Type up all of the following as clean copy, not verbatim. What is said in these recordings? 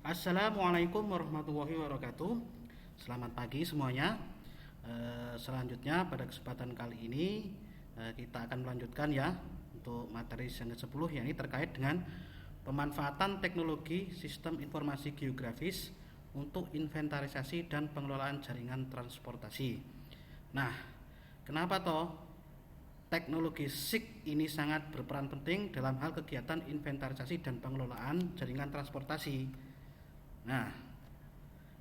Assalamualaikum warahmatullahi wabarakatuh. Selamat pagi semuanya. Selanjutnya pada kesempatan kali ini kita akan melanjutkan ya untuk materi yang ke-10, yakni terkait dengan pemanfaatan teknologi sistem informasi geografis untuk inventarisasi dan pengelolaan jaringan transportasi. Nah, kenapa toh teknologi SIG ini sangat berperan penting dalam hal kegiatan inventarisasi dan pengelolaan jaringan transportasi? Nah,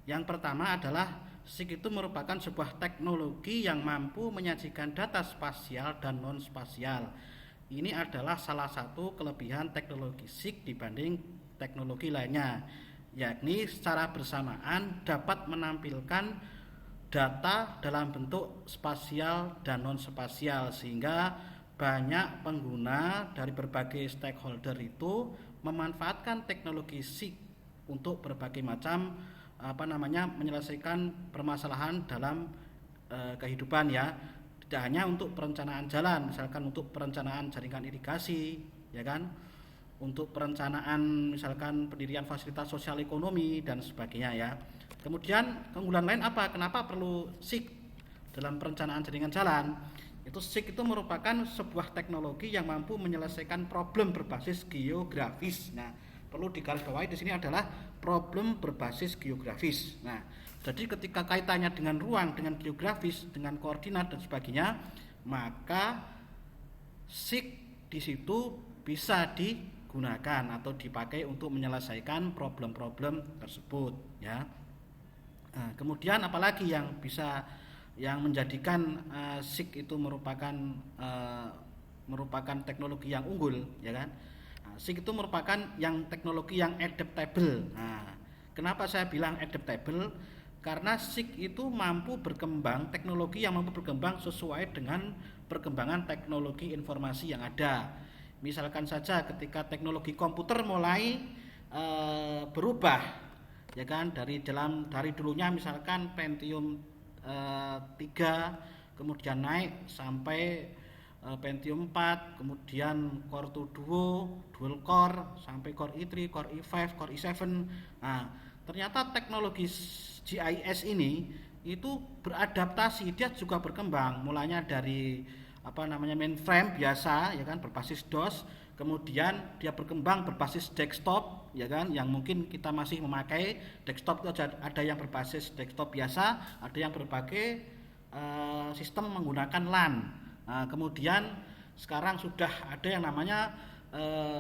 yang pertama adalah SIG itu merupakan sebuah teknologi yang mampu menyajikan data spasial dan non spasial. Ini adalah salah satu kelebihan teknologi SIG dibanding teknologi lainnya, yakni secara bersamaan dapat menampilkan data dalam bentuk spasial dan non spasial, sehingga banyak pengguna dari berbagai stakeholder itu memanfaatkan teknologi SIG untuk berbagai macam menyelesaikan permasalahan dalam kehidupan ya. Tidak hanya untuk perencanaan jalan, misalkan untuk perencanaan jaringan irigasi, ya kan, untuk perencanaan misalkan pendirian fasilitas sosial ekonomi dan sebagainya ya. Kemudian keunggulan lain apa? Kenapa perlu SIG dalam perencanaan jaringan jalan? Itu SIG itu merupakan sebuah teknologi yang mampu menyelesaikan problem berbasis geografis. Nah, perlu digarisbawahi di sini adalah problem berbasis geografis. Nah, jadi ketika kaitannya dengan ruang, dengan geografis, dengan koordinat dan sebagainya, maka SIG di situ bisa digunakan atau dipakai untuk menyelesaikan problem-problem tersebut ya. Nah, kemudian apalagi yang bisa yang menjadikan SIG itu merupakan teknologi yang unggul ya kan. SIG itu merupakan yang teknologi yang adaptable. Nah, kenapa saya bilang adaptable? Karena SIG itu mampu berkembang, teknologi yang mampu berkembang sesuai dengan perkembangan teknologi informasi yang ada. Misalkan saja ketika teknologi komputer mulai berubah, ya kan, dari dulunya misalkan Pentium 3, kemudian naik sampai Pentium 4, kemudian Core 2 Duo, Dual Core, sampai Core i3, Core i5, Core i7. Nah, ternyata teknologi GIS ini itu beradaptasi, dia juga berkembang, mulanya dari mainframe biasa ya kan, berbasis DOS, kemudian dia berkembang berbasis desktop ya kan, yang mungkin kita masih memakai desktop itu ada yang berbasis desktop biasa, ada yang berbagai sistem menggunakan LAN. Nah, kemudian sekarang sudah ada yang namanya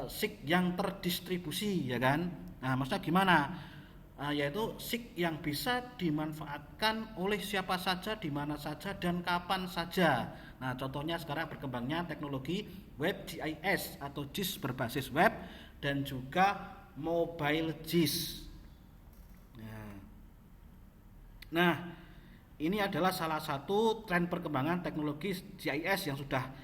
SIG yang terdistribusi ya kan. Nah, maksudnya gimana? Yaitu SIG yang bisa dimanfaatkan oleh siapa saja, di mana saja dan kapan saja. Nah, contohnya sekarang berkembangnya teknologi web GIS atau GIS berbasis web dan juga mobile GIS. Nah, ini adalah salah satu tren perkembangan teknologi GIS yang sudah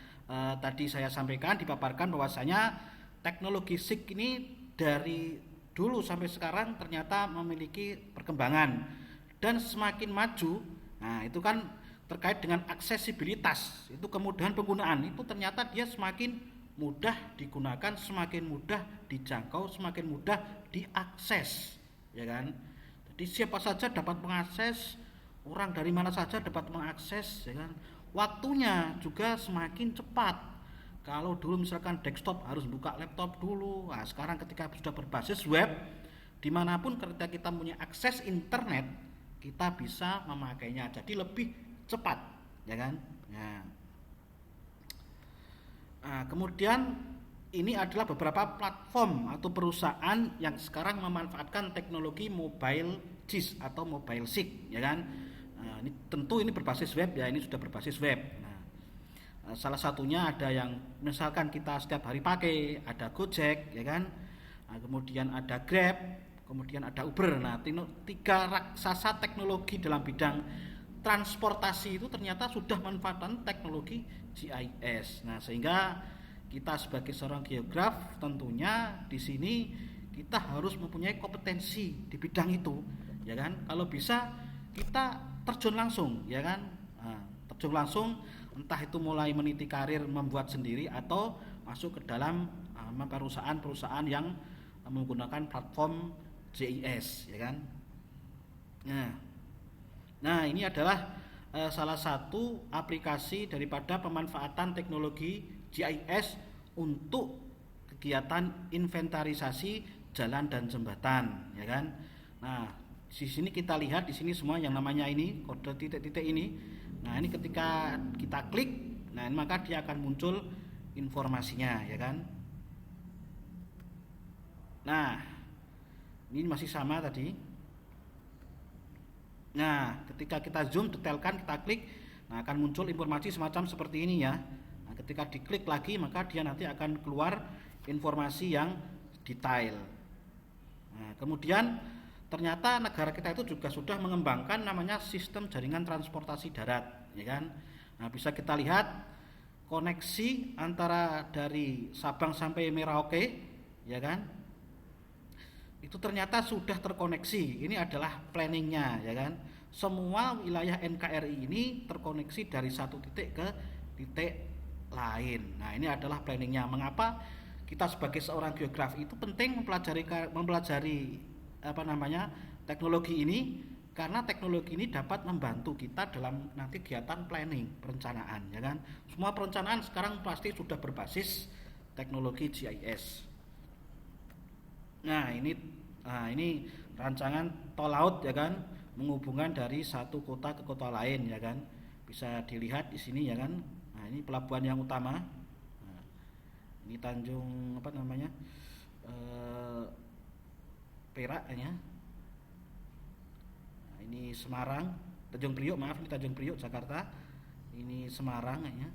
tadi saya sampaikan, dipaparkan bahwasanya teknologi SIG ini dari dulu sampai sekarang ternyata memiliki perkembangan dan semakin maju. Nah, itu kan terkait dengan aksesibilitas, itu kemudahan penggunaan, itu ternyata dia semakin mudah digunakan, semakin mudah dijangkau, semakin mudah diakses, ya kan. Jadi siapa saja dapat mengakses, orang dari mana saja dapat mengakses, ya kan. Waktunya juga semakin cepat. Kalau dulu misalkan desktop harus buka laptop dulu, nah sekarang ketika sudah berbasis web, dimanapun ketika kita punya akses internet, kita bisa memakainya, jadi lebih cepat, ya kan. Nah, kemudian ini adalah beberapa platform atau perusahaan yang sekarang memanfaatkan teknologi mobile GIS atau mobile SIG, ya kan. Nah, ini tentu ini berbasis web ya, ini sudah berbasis web. Nah, salah satunya ada yang misalkan kita setiap hari pakai, ada Gojek, ya kan. Nah, kemudian ada Grab, kemudian ada Uber. Nah, 3 raksasa teknologi dalam bidang transportasi itu ternyata sudah memanfaatkan teknologi GIS. Nah, sehingga kita sebagai seorang geograf tentunya di sini kita harus mempunyai kompetensi di bidang itu, ya kan. Kalau bisa kita terjun langsung, ya kan. Nah, terjun langsung, entah itu mulai meniti karir membuat sendiri atau masuk ke dalam perusahaan-perusahaan yang menggunakan platform GIS, ya kan. Nah, ini adalah salah satu aplikasi daripada pemanfaatan teknologi GIS untuk kegiatan inventarisasi jalan dan jembatan, ya kan. Nah, di sini kita lihat di sini semua yang namanya ini kode titik-titik ini. Nah, ini ketika kita klik, nah maka dia akan muncul informasinya, ya kan. Nah, ini masih sama tadi. Nah, ketika kita zoom detailkan, kita klik, nah akan muncul informasi semacam seperti ini ya. Nah, ketika diklik lagi maka dia nanti akan keluar informasi yang detail. Nah, kemudian ternyata negara kita itu juga sudah mengembangkan namanya sistem jaringan transportasi darat, ya kan. Nah, bisa kita lihat koneksi antara dari Sabang sampai Merauke, ya kan. Itu ternyata sudah terkoneksi. Ini adalah planningnya, ya kan. Semua wilayah NKRI ini terkoneksi dari satu titik ke titik lain. Nah, ini adalah planningnya. Mengapa kita sebagai seorang geograf itu penting mempelajari teknologi ini? Karena teknologi ini dapat membantu kita dalam nanti kegiatan planning, perencanaan, ya kan. Semua perencanaan sekarang pasti sudah berbasis teknologi GIS. Nah, ini rancangan tol laut, ya kan, menghubungkan dari satu kota ke kota lain, ya kan. Bisa dilihat di sini, ya kan. Nah, ini pelabuhan yang utama. Nah, ini Tanjung Perak, ya. Nah, ini Semarang, Tanjung Priok, maaf, ini Tanjung Priok Jakarta. Ini Semarang, ya.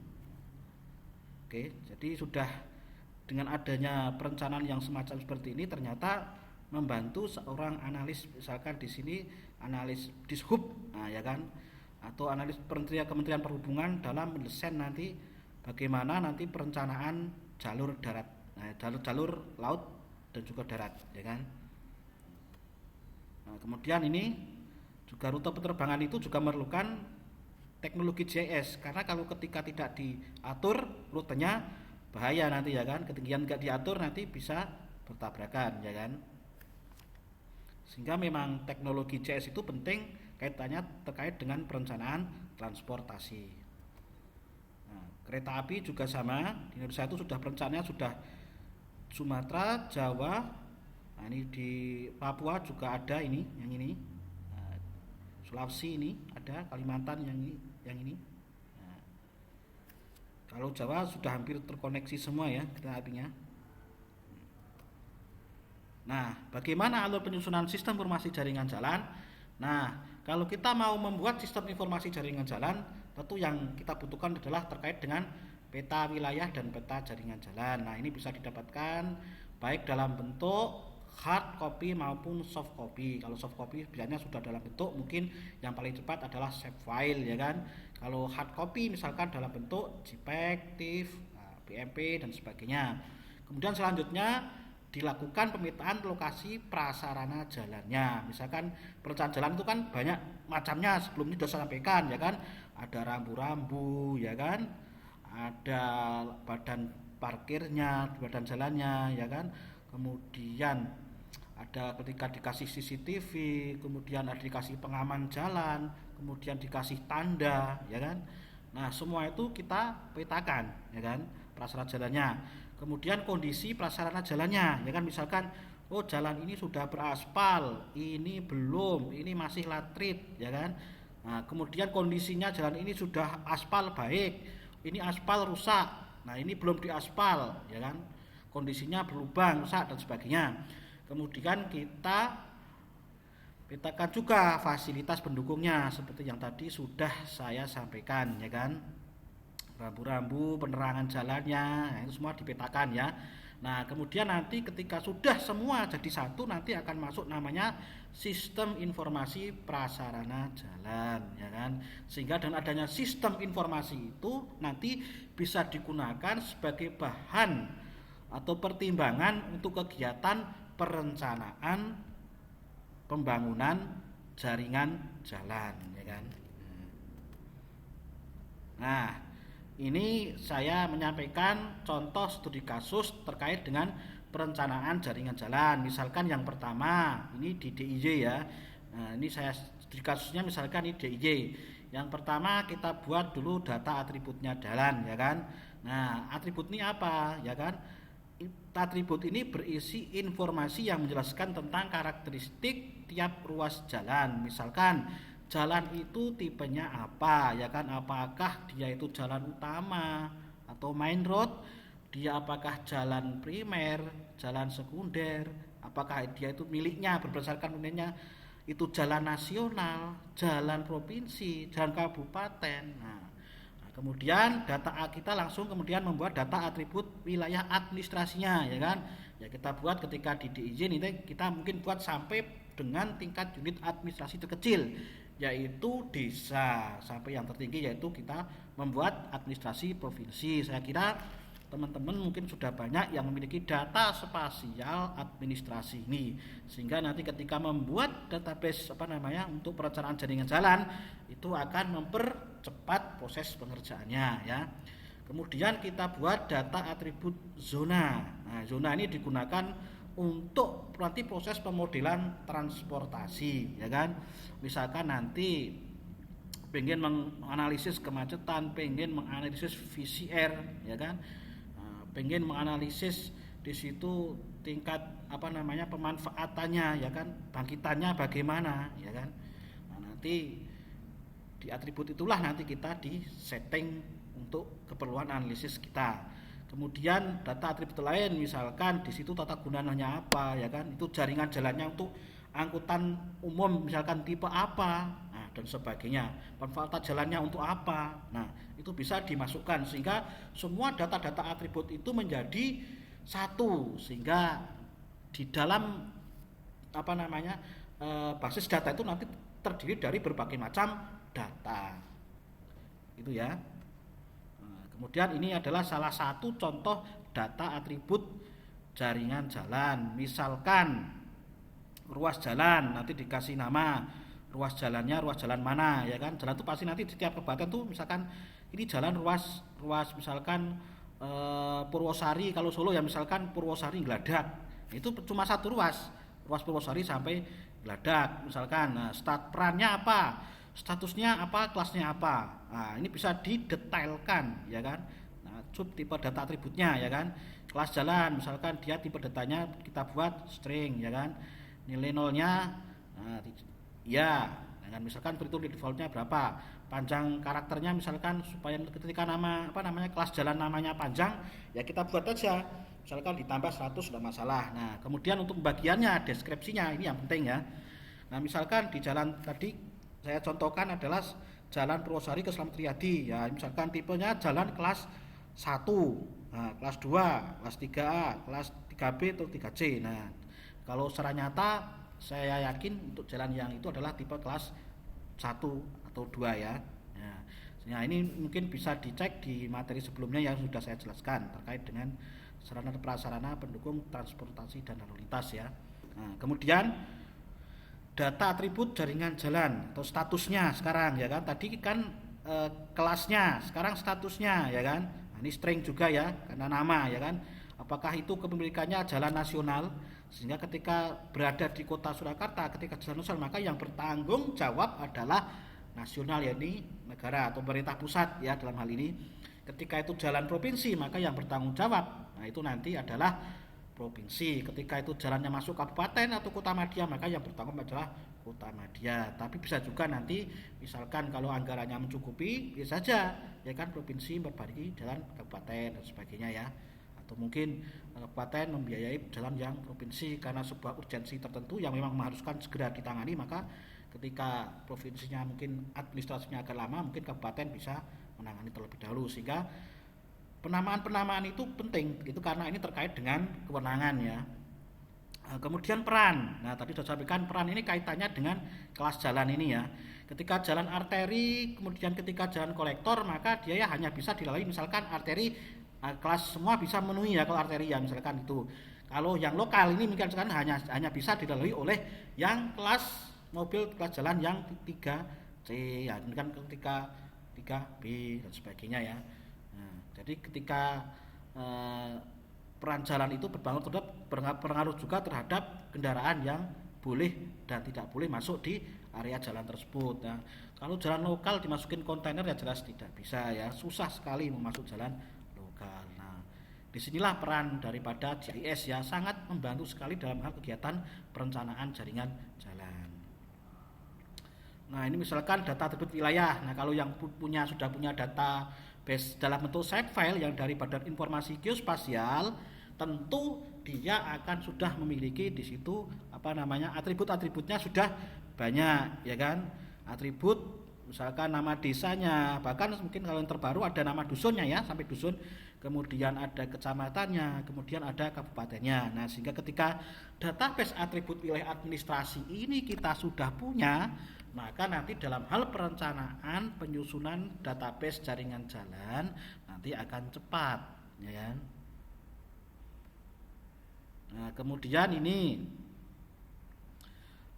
Oke, jadi sudah dengan adanya perencanaan yang semacam seperti ini ternyata membantu seorang analis, misalkan di sini analis Dishub, nah, ya kan, atau analis Kementerian Perhubungan dalam mendesain nanti bagaimana nanti perencanaan jalur darat, nah, jalur laut dan juga darat, ya kan. Nah, kemudian ini juga rute penerbangan itu juga memerlukan teknologi GIS, karena kalau ketika tidak diatur rutenya bahaya nanti, ya kan, ketinggian nggak diatur nanti bisa bertabrakan, ya kan. Sehingga memang teknologi GIS itu penting kaitannya terkait dengan perencanaan transportasi. Nah, kereta api juga sama, di Indonesia itu sudah perencanaannya sudah Sumatera, Jawa, nah ini di Papua juga ada ini, yang ini, nah, Sulawesi ini ada, Kalimantan yang ini. Kalau Jawa sudah hampir terkoneksi semua, ya, kereta apinya. Nah, bagaimana alur penyusunan sistem informasi jaringan jalan? Nah, kalau kita mau membuat sistem informasi jaringan jalan, tentu yang kita butuhkan adalah terkait dengan peta wilayah dan peta jaringan jalan. Nah, ini bisa didapatkan baik dalam bentuk hard copy maupun soft copy. Kalau soft copy biasanya sudah dalam bentuk, mungkin yang paling cepat adalah save file, ya kan. Kalau hard copy misalkan dalam bentuk JPEG, TIFF, PMP dan sebagainya. Kemudian selanjutnya dilakukan pemetaan lokasi prasarana jalannya. Misalkan perencanaan jalan itu kan banyak macamnya, sebelum ini sudah saya sampaikan, ya kan. Ada rambu-rambu, ya kan. Ada badan parkirnya, badan jalannya, ya kan. Kemudian ada ketika dikasih CCTV, kemudian ada dikasih pengaman jalan, kemudian dikasih tanda, ya kan. Nah, semua itu kita petakan, ya kan, prasarana jalannya. Kemudian kondisi prasarana jalannya, ya kan, misalkan oh jalan ini sudah beraspal, ini belum, ini masih latrit, ya kan. Nah, kemudian kondisinya jalan ini sudah aspal baik, ini aspal rusak. Nah, ini belum diaspal, ya kan. Kondisinya berlubang, rusak dan sebagainya. Kemudian kita petakan juga fasilitas pendukungnya seperti yang tadi sudah saya sampaikan, ya kan. Rambu-rambu, penerangan jalannya, nah itu semua dipetakan, ya. Nah, kemudian nanti ketika sudah semua jadi satu, nanti akan masuk namanya sistem informasi prasarana jalan, ya kan. Sehingga dengan adanya sistem informasi itu nanti bisa digunakan sebagai bahan atau pertimbangan untuk kegiatan perencanaan pembangunan jaringan jalan, ya kan. Nah, ini saya menyampaikan contoh studi kasus terkait dengan perencanaan jaringan jalan. Misalkan yang pertama ini di DIY ya. Nah, ini saya di kasusnya misalkan ini DIY. Yang pertama kita buat dulu data atributnya jalan ya kan. Nah, atribut ini apa ya kan? Atribut ini berisi informasi yang menjelaskan tentang karakteristik tiap ruas jalan. Misalkan jalan itu tipenya apa ya kan, apakah dia itu jalan utama atau main road, dia apakah jalan primer, jalan sekunder, apakah dia itu miliknya berdasarkan unitnya itu jalan nasional, jalan provinsi, jalan kabupaten. Nah, kemudian data kita langsung kemudian membuat data atribut wilayah administrasinya ya kan. Ya kita buat ketika di izin ini kita mungkin buat sampai dengan tingkat unit administrasi terkecil yaitu desa, sampai yang tertinggi yaitu kita membuat administrasi provinsi. Saya kira teman-teman mungkin sudah banyak yang memiliki data spasial administrasi ini, sehingga nanti ketika membuat database untuk perencanaan jaringan jalan itu akan mempercepat proses pengerjaannya ya. Kemudian kita buat data atribut zona. Nah, zona ini digunakan untuk nanti proses pemodelan transportasi ya kan. Misalkan nanti pengen menganalisis kemacetan, pengen menganalisis VCR ya kan, pengen menganalisis di situ tingkat pemanfaatannya ya kan, bangkitannya bagaimana ya kan. Nah, nanti di atribut itulah nanti kita di setting untuk keperluan analisis kita. Kemudian data atribut lain misalkan di situ tata gunanya apa ya kan, itu jaringan jalannya untuk angkutan umum misalkan tipe apa, nah, dan sebagainya, pemanfaatan jalannya untuk apa. Nah, itu bisa dimasukkan sehingga semua data-data atribut itu menjadi satu, sehingga di dalam basis data itu nanti terdiri dari berbagai macam data itu ya. Kemudian ini adalah salah satu contoh data atribut jaringan jalan. Misalkan ruas jalan nanti dikasih nama ruas jalannya, ruas jalan mana ya kan. Jalan itu pasti nanti di setiap kabupaten tuh misalkan ini jalan ruas misalkan Purwosari, kalau Solo ya misalkan Purwosari Gladak. Itu cuma satu ruas Purwosari sampai Gladak misalkan. Nah, perannya apa? Statusnya apa, kelasnya apa. Nah, ini bisa didetailkan ya kan. Nah, sub tipe data atributnya ya kan. Kelas jalan misalkan dia tipe datanya kita buat string ya kan. Nilai nolnya ya, dengan misalkan itu defaultnya berapa. Panjang karakternya misalkan supaya ketika kelas jalan namanya panjang ya kita buat aja. Misalkan ditambah 100 sudah masalah. Nah, kemudian untuk pembagiannya, deskripsinya ini yang penting ya. Nah, misalkan di jalan tadi saya contohkan adalah jalan Purwosari ke Slamet Riyadi ya, misalkan tipenya jalan kelas 1, nah, kelas 2, kelas 3A, kelas 3B atau 3C. Nah, kalau secara nyata saya yakin untuk jalan yang itu adalah tipe kelas 1 atau 2 ya. Nah, ini mungkin bisa dicek di materi sebelumnya yang sudah saya jelaskan terkait dengan sarana prasarana pendukung transportasi dan lalu lintas ya. Nah, kemudian data atribut jaringan jalan atau statusnya sekarang ya kan, tadi kan kelasnya, sekarang statusnya ya kan. Nah, ini string juga ya karena nama ya kan, apakah itu kepemilikannya jalan nasional sehingga ketika berada di kota Surakarta ketika jalan nasional maka yang bertanggung jawab adalah nasional, yakni negara atau pemerintah pusat ya dalam hal ini. Ketika itu jalan provinsi maka yang bertanggung jawab nah itu nanti adalah provinsi. Ketika itu jalannya masuk kabupaten atau kota madya maka yang bertanggung adalah kota madya. Tapi bisa juga nanti misalkan kalau anggarannya mencukupi bisa saja ya kan provinsi memperbaiki jalan kabupaten dan sebagainya ya, atau mungkin kabupaten membiayai jalan yang provinsi karena sebuah urgensi tertentu yang memang mengharuskan segera ditangani, maka ketika provinsinya mungkin administrasinya agak lama mungkin kabupaten bisa menangani terlebih dahulu. Sehingga penamaan itu penting itu karena ini terkait dengan kewenangan ya. Kemudian peran. Nah, tadi sudah sampaikan peran ini kaitannya dengan kelas jalan ini ya. Ketika jalan arteri, kemudian ketika jalan kolektor, maka dia ya hanya bisa dilalui misalkan arteri kelas semua bisa memenuhi ya kalau arteri ya misalkan itu. Kalau yang lokal ini mungkin sekarang hanya bisa dilalui oleh yang kelas mobil kelas jalan yang 3C ya, ini kan ketika 3B dan sebagainya ya. Nah, jadi ketika peran jalan itu berpengaruh juga terhadap kendaraan yang boleh dan tidak boleh masuk di area jalan tersebut. Nah, kalau jalan lokal dimasukin kontainer ya jelas tidak bisa ya, susah sekali memasuk jalan lokal. Nah, disinilah peran daripada GIS ya, sangat membantu sekali dalam hal kegiatan perencanaan jaringan jalan. Nah, ini misalkan data atribut wilayah. Nah, kalau yang sudah punya data base dalam bentuk shapefile yang dari Badan Informasi Geospasial, tentu dia akan sudah memiliki di situ atribut-atributnya sudah banyak ya kan. Atribut misalkan nama desanya, bahkan mungkin kalau yang terbaru ada nama dusunnya ya, sampai dusun, kemudian ada kecamatannya, kemudian ada kabupatennya. Nah, sehingga ketika database atribut wilayah administrasi ini kita sudah punya, maka nanti dalam hal perencanaan penyusunan database jaringan jalan nanti akan cepat ya kan. Nah, kemudian ini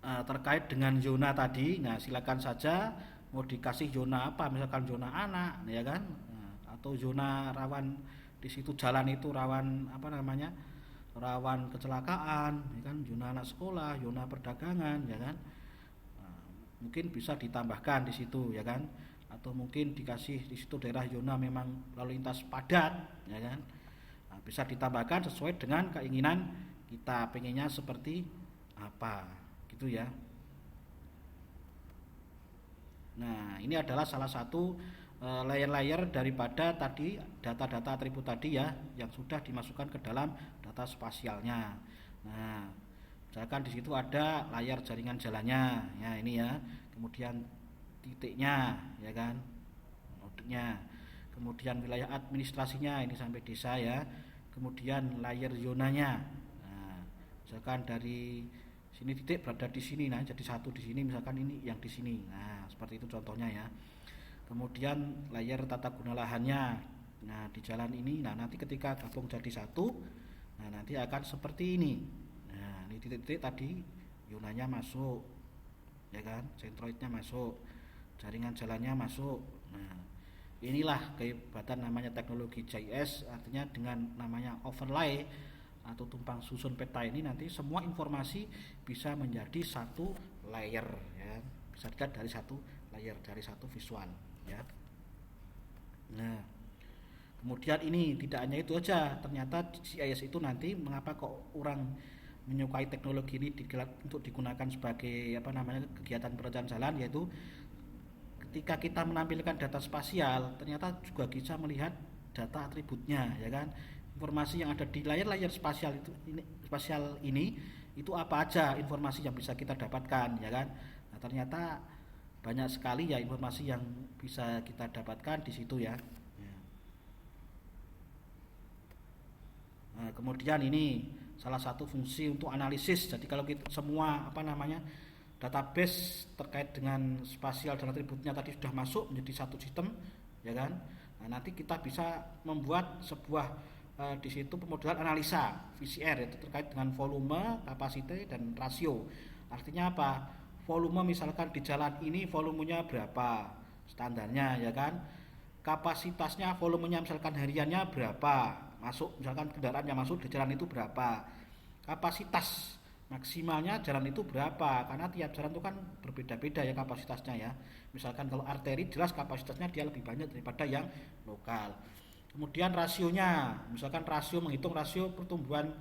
terkait dengan zona tadi. Nah, silakan saja mau dikasih zona apa, misalkan zona anak ya kan, atau zona rawan, di situ jalan itu rawan rawan kecelakaan ya kan, zona anak sekolah, zona perdagangan ya kan. Mungkin bisa ditambahkan di situ ya kan, atau mungkin dikasih di situ daerah zona memang lalu lintas padat ya kan. Nah, bisa ditambahkan sesuai dengan keinginan kita, pengennya seperti apa gitu ya. Nah, ini adalah salah satu layer-layer daripada tadi data-data atribut tadi ya, yang sudah dimasukkan ke dalam data spasialnya. Nah, misalkan di situ ada layar jaringan jalannya ya, ini ya, kemudian titiknya ya kan, nodenya, kemudian wilayah administrasinya ini sampai desa ya, kemudian layer zonanya. Nah, misalkan dari sini titik berada di sini, nah jadi satu di sini, misalkan ini yang di sini. Nah, seperti itu contohnya ya. Kemudian layer tata guna lahannya. Nah, di jalan ini, nah nanti ketika gabung jadi satu, nah nanti akan seperti ini. Nah, ini titik-titik tadi zonanya masuk ya kan, sentroidnya masuk, jaringan jalannya masuk. Nah, inilah kehebatan namanya teknologi GIS, artinya dengan namanya overlay atau tumpang susun peta ini nanti semua informasi bisa menjadi satu layer ya, bisa dilihat dari satu layer, dari satu visual ya. Nah, kemudian ini tidak hanya itu aja, ternyata GIS itu nanti mengapa kok orang menyukai teknologi ini untuk digunakan sebagai kegiatan perencanaan jalan, yaitu ketika kita menampilkan data spasial ternyata juga bisa melihat data atributnya ya kan. Informasi yang ada di layar-layar spasial ini itu apa aja informasi yang bisa kita dapatkan ya kan. Nah, ternyata banyak sekali ya informasi yang bisa kita dapatkan di situ ya. Nah, kemudian ini salah satu fungsi untuk analisis. Jadi kalau kita semua database terkait dengan spasial dan atributnya tadi sudah masuk menjadi satu sistem ya kan. Nah, nanti kita bisa membuat sebuah di situ pemodelan analisa VCR, itu terkait dengan volume, kapasitas dan rasio. Artinya apa? Volume misalkan di jalan ini volumenya berapa standarnya ya kan. Kapasitasnya, volumenya misalkan hariannya berapa, masuk misalkan kendaraan yang masuk di jalan itu berapa. Kapasitas maksimalnya jalan itu berapa, karena tiap jalan itu kan berbeda-beda ya kapasitasnya ya. Misalkan kalau arteri jelas kapasitasnya dia lebih banyak daripada yang lokal. Kemudian rasionya, misalkan menghitung rasio pertumbuhan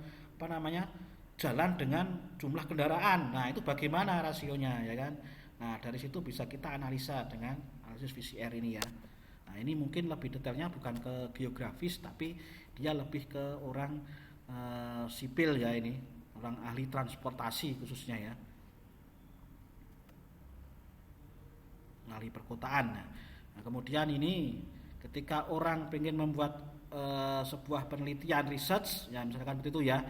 jalan dengan jumlah kendaraan. Nah, itu bagaimana rasionya ya kan. Nah, dari situ bisa kita analisa dengan analisis VCR ini ya. Nah, ini mungkin lebih detailnya bukan ke geografis, tapi dia lebih ke orang sipil ya, ini orang ahli transportasi khususnya ya, ahli perkotaan. Nah, kemudian ini ketika orang pengen membuat sebuah penelitian research ya, misalkan begitu ya.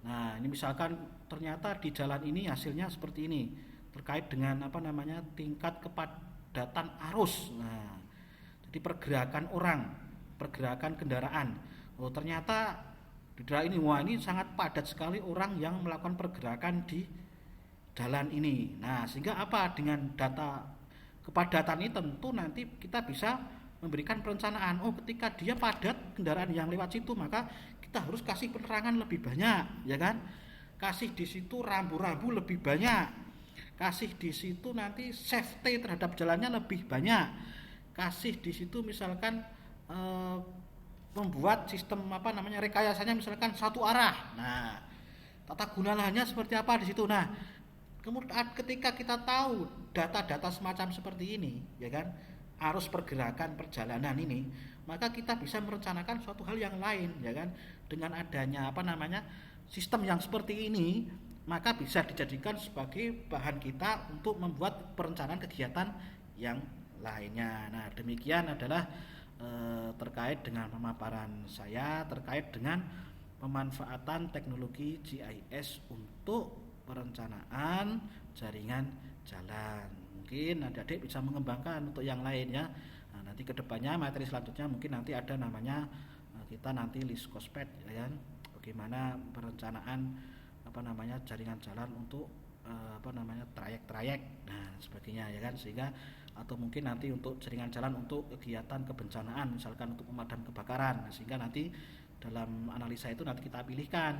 Nah, ini misalkan ternyata di jalan ini hasilnya seperti ini terkait dengan tingkat kepadatan arus. Nah, jadi pergerakan orang, pergerakan kendaraan. Oh, ternyata di daerah ini, wah ini sangat padat sekali orang yang melakukan pergerakan di jalan ini. Nah, sehingga apa, dengan data kepadatan ini tentu nanti kita bisa memberikan perencanaan. Oh, ketika dia padat kendaraan yang lewat situ, maka kita harus kasih penerangan lebih banyak, ya kan? Kasih di situ rambu-rambu lebih banyak, kasih di situ nanti safety terhadap jalannya lebih banyak, kasih di situ misalkan membuat sistem rekayasanya misalkan satu arah. Nah, tata guna lahannya seperti apa di situ. Nah, kemudian ketika kita tahu data-data semacam seperti ini, ya kan, arus pergerakan perjalanan ini, maka kita bisa merencanakan suatu hal yang lain, ya kan. Dengan adanya sistem yang seperti ini, maka bisa dijadikan sebagai bahan kita untuk membuat perencanaan kegiatan yang lainnya. Nah, demikian adalah terkait dengan pemaparan saya terkait dengan pemanfaatan teknologi GIS untuk perencanaan jaringan jalan. Mungkin adik-adik bisa mengembangkan untuk yang lain ya. Nah, nanti kedepannya materi selanjutnya mungkin nanti ada namanya kita nanti list kosped, ya kan? Bagaimana perencanaan jaringan jalan untuk trayek-trayek, nah sebagainya, ya kan, sehingga atau mungkin nanti untuk jaringan jalan untuk kegiatan kebencanaan, misalkan untuk pemadam kebakaran, sehingga nanti dalam analisa itu nanti kita pilihkan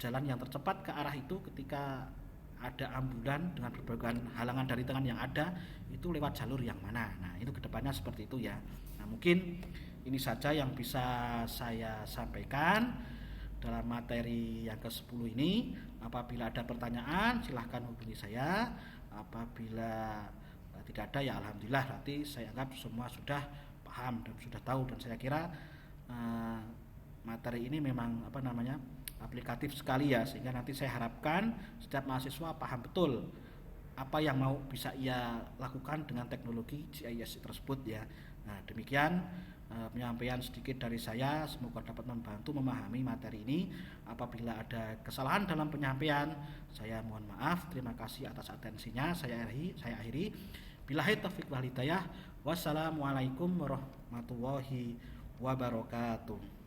jalan yang tercepat ke arah itu ketika ada ambulan dengan berbagai halangan dari tengah yang ada, itu lewat jalur yang mana. Nah, itu kedepannya seperti itu ya. Nah, mungkin ini saja yang bisa saya sampaikan dalam materi yang ke-10 ini. Apabila ada pertanyaan silahkan hubungi saya. Apabila tidak ada ya alhamdulillah, nanti saya anggap semua sudah paham dan sudah tahu, dan saya kira materi ini memang aplikatif sekali ya, sehingga nanti saya harapkan setiap mahasiswa paham betul apa yang mau bisa ia lakukan dengan teknologi GIS tersebut ya. Nah, demikian penyampaian sedikit dari saya, semoga dapat membantu memahami materi ini. Apabila ada kesalahan dalam penyampaian, saya mohon maaf. Terima kasih atas atensinya. Saya akhiri. Billahi taufiq wal hidayah. Wassalamualaikum warahmatullahi wabarakatuh.